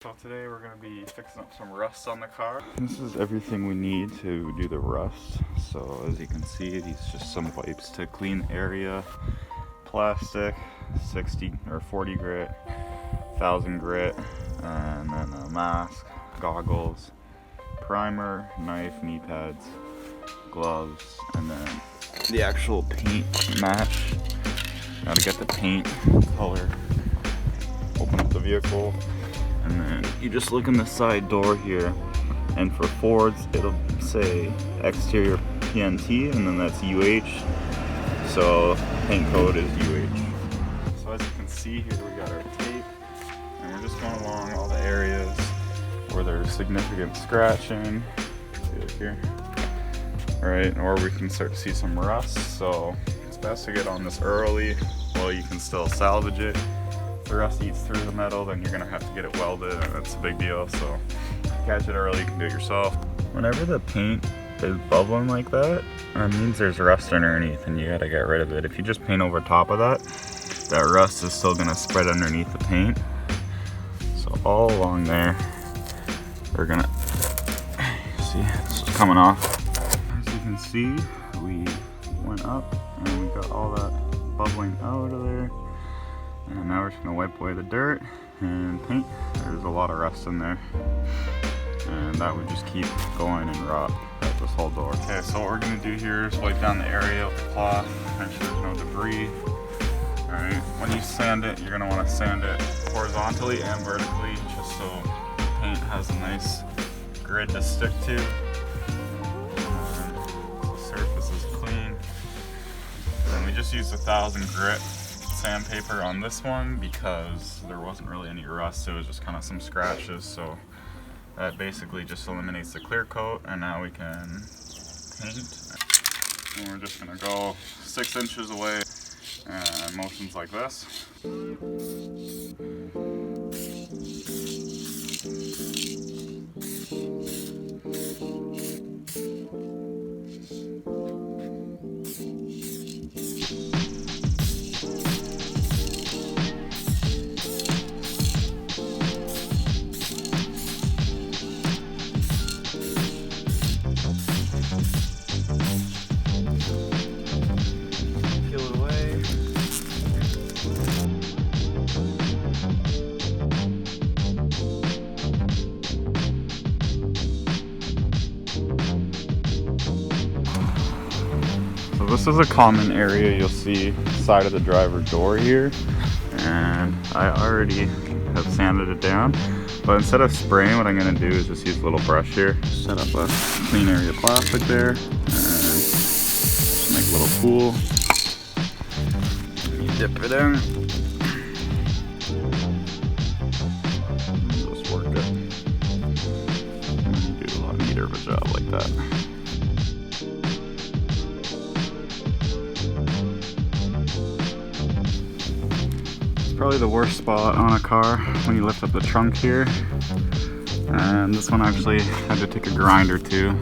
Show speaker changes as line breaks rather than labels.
So today we're going to be fixing up some rust on the car. This is everything we need to do the rust. So as you can see, these just some wipes to clean the area, plastic, 60 or 40 grit, 1000 grit, and then a mask, goggles, primer, knife, knee pads, gloves, and then the actual paint match. Gotta get the paint color, open up the vehicle. And then you just look in the side door here, and for Fords it'll say exterior PNT, and then that's UH, so paint code is UH. So as you can see here, we got our tape, and we're just going along all the areas where there's significant scratching. See it here? Alright, or we can start to see some rust, so it's best to get on this early while you can still salvage it. The rust eats through the metal, then you're gonna have to get it welded, and that's a big deal. So catch it early, you can do it yourself. Whenever the paint is bubbling like that, it means there's rust underneath and you gotta get rid of it. If you just paint over top of that, that rust is still gonna spread underneath the paint. So all along there, we're gonna see it's just coming off. As you can see, we went up and we got all that bubbling out of there. And now we're just gonna wipe away the dirt and paint. There's a lot of rust in there, and that would just keep going and rot at this whole door. Okay, so what we're gonna do here is wipe down the area with the cloth, make sure there's no debris. All right, when you sand it, you're gonna want to sand it horizontally and vertically, just so the paint has a nice grid to stick to. And the surface is clean. And we just used 1000 grit sandpaper on this one because there wasn't really any rust, it was just kind of some scratches, so that basically just eliminates the clear coat, and now we can paint. And we're just gonna go 6 inches away and motions like this. This is a common area you'll see side of the driver door here, and I already have sanded it down, but instead of spraying, what I'm going to do is just use a little brush here, set up a clean area of plastic there, and just make a little pool. You dip it in, just work it, and do a lot neater of a job like that. Probably the worst spot on a car when you lift up the trunk here, and this one actually had to take a grinder too.